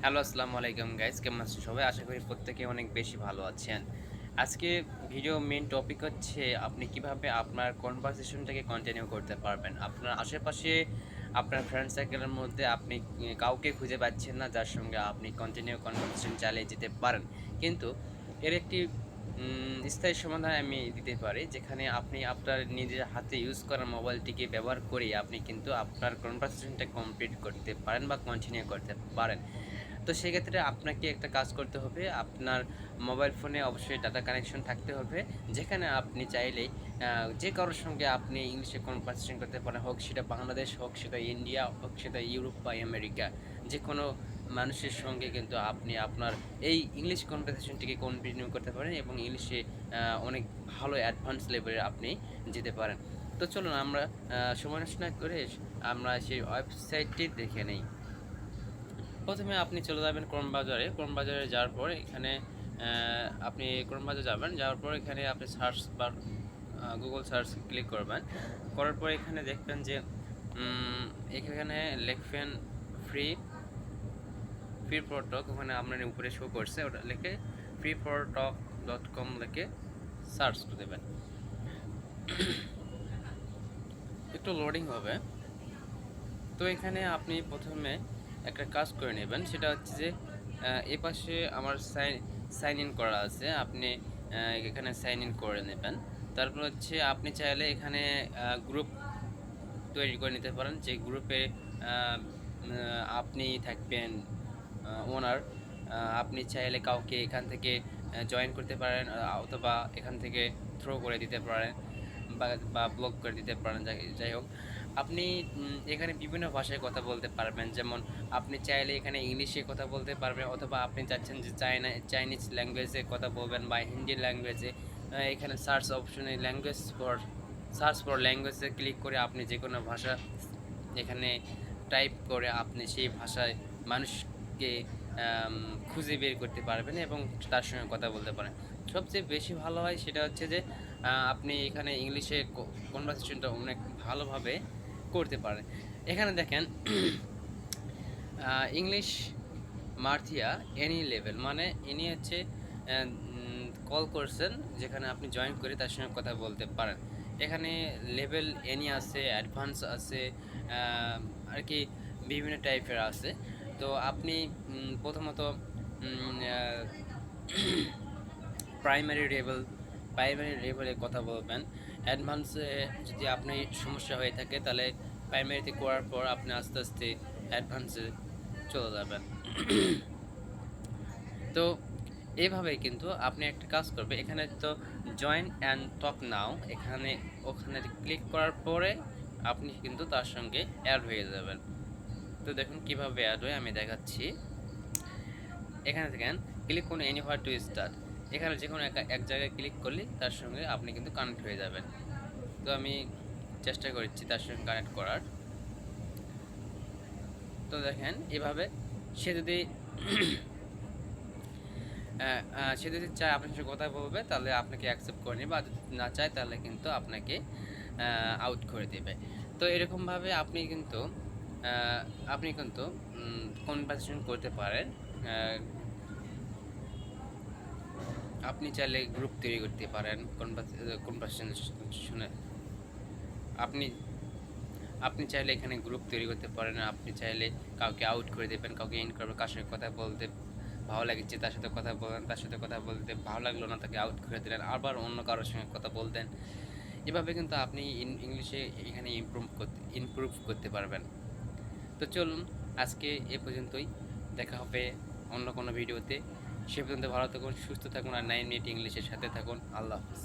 Hello, আসসালামু আলাইকুম guys, কেমন আছেন সবাই? আশা করি প্রত্যেকে অনেক বেশি ভালো আছেন। আজকে ভিডিও মেইন টপিক হচ্ছে আপনি কিভাবে আপনার কনভারসেশনটাকে কন্টিনিউ করতে পারবেন। আপনার আশেপাশে আপনার ফ্রেন্ড সার্কেলের মধ্যে আপনি কাউকে খুঁজে পাচ্ছেন না যার সঙ্গে আপনি কন্টিনিউ কনভারসেশন চালিয়ে যেতে পারেন। কিন্তু এর একটি স্থায়ী সমাধান আমি দিতে পারি, যেখানে আপনি আপনার নিজের হাতে ইউজ করা মোবাইলটিকে ব্যবহার করেই আপনি কিন্তু আপনার কনভারসেশনটা কমপ্লিট করতে পারেন বা কন্টিনিউ করতে পারেন। তো সেক্ষেত্রে আপনাকে একটা কাজ করতে হবে। আপনার মোবাইল ফোনে অবশ্যই ডাটা কানেকশন থাকতে হবে। যেখানে আপনি চাইলেই আ যে কারোর সঙ্গে আপনি ইংলিশে কনভারসেশন করতে পারেন। হোক সেটা বাংলাদেশ, হোক সেটা ইন্ডিয়া, হোক সেটা ইউরোপ বা আমেরিকা। যেকোনো মানুষের সঙ্গে কিন্তু আপনি আপনার এই ইংলিশ কনভারসেশনটিকে কন্টিনিউ করতে পারেন এবং ইংলিশে অনেক ভালো অ্যাডভান্স লেভেলে আপনি যেতে পারেন। তো চলুন আমরা সময় নষ্ট না করে আমরা সেই ওয়েবসাইটটি দেখে নেই। প্রথমে আপনি চলে যাবেন ক্রোম বাজারে। ক্রোম বাজারে যাওয়ার পর এখানে আপনি ক্রোম বাজারে যাবেন। যাওয়ার পর এখানে আপনি search bar Google search click করবেন। করার পর এখানে দেখবেন যে এখানে লিখবেন ফ্রি ফ্রি ফর টক। ওখানে আপনার উপরে শো করছে, ওটা লিখে freefortalk.com লিখে সার্চ করে দেবেন। একটু লোডিং হবে। তো এখানে আপনি প্রথমে একটা কাজ করে নেবেন, সেটা হচ্ছে যে এপাশে আমার সাইন ইন করা আছে, আপনি এখানে সাইন ইন করে নেবেন। তারপর হচ্ছে আপনি চাইলে এখানে গ্রুপ তৈরি করে নিতে পারেন, যে গ্রুপে আপনি থাকবেন ওনার। আপনি চাইলে কাউকে এখান থেকে জয়েন করতে পারেন, অথবা এখান থেকে থ্রো করে দিতে পারেন বা ব্লক করে দিতে পারেন। যাই হোক, আপনি এখানে বিভিন্ন ভাষায় কথা বলতে পারবেন। যেমন আপনি চাইলে এখানে ইংলিশে কথা বলতে পারবেন, অথবা আপনি চাচ্ছেন যে চাইনিজ ল্যাঙ্গুয়েজে কথা বলবেন বা হিন্দি ল্যাঙ্গুয়েজে। এখানে সার্চ ফর ল্যাঙ্গুয়েজে ক্লিক করে আপনি যে কোনো ভাষা এখানে টাইপ করে আপনি সেই ভাষায় মানুষকে খুঁজে বের করতে পারবেন এবং তার সঙ্গে কথা বলতে পারেন। সবচেয়ে বেশি ভালো হয় সেটা হচ্ছে যে আপনি এখানে ইংলিশে কনভারসেশনটা অনেক ভালোভাবে করতে পারেন। এখানে দেখেন ইংলিশ মার্থিয়া এনি লেভেল, মানে ইনি হচ্ছে কল করছেন, যেখানে আপনি জয়েন করে তার সঙ্গে কথা বলতে পারেন। এখানে লেভেল এনি আছে, অ্যাডভান্স আছে, আর কি বিভিন্ন টাইপের আছে। তো আপনি প্রথমত প্রাইমারি লেভেল প্রাইমারি লেভেলে কথা বলবেন। অ্যাডভান্সে যদি আপনি সমস্যা হয়ে থাকে, তাহলে প্রাইমারিতে করার পর আপনি আস্তে আস্তে অ্যাডভান্সে চলে যাবেন। তো এভাবেই কিন্তু আপনি একটা কাজ করবে, এখানে তো জয়েন অ্যান্ড টক নাও, ওখানে ক্লিক করার পরে আপনি কিন্তু তার সঙ্গে অ্যাড হয়ে যাবেন। তো দেখুন কিভাবে অ্যাড হয়, আমি দেখাচ্ছি। এখানে দেখেন ক্লিক করুন এনিহোয়ার টু স্টার্ট। এখানে যে কোনো এক জায়গায় ক্লিক করলে তার সঙ্গে আপনি কিন্তু কানেক্ট হয়ে যাবেন। তো আমি চেষ্টা করছি তার সঙ্গে কানেক্ট করার। তো দেখেন এভাবে সে যদি সে যদি চায় আপনার সাথে কথা বলবে, তাহলে আপনাকে অ্যাকসেপ্ট করে নেবে, আর যদি না চায় তাহলে কিন্তু আপনাকে আউট করে দেবে। তো এরকমভাবে আপনি কিন্তু কনভারসেশন করতে পারেন। আপনি চাইলে গ্রুপ তৈরি করতে পারেন কনভারসেশনে। আপনি আপনি চাইলে এখানে গ্রুপ তৈরি করতে পারেন। আপনি চাইলে কাউকে আউট করে দেবেন, কাউকে ইন করবেন, কার সঙ্গে কথা বলতে ভালো লাগছে তার সাথে কথা বলেন, তার সাথে কথা বলতে ভালো লাগলো না তাকে আউট করে দিলেন, আবার অন্য কারোর সঙ্গে কথা বলতেন। এভাবে কিন্তু আপনি ইংলিশে এখানে ইমপ্রুভ করতে পারবেন। তো চলুন আজকে এ পর্যন্তই, দেখা হবে অন্য কোনো ভিডিওতে। সে পর্যন্ত ভালো থাকুন, সুস্থ থাকুন, আর 9 মিনিট ইংলিশের সাথে থাকুন। আল্লাহ হাফিজ।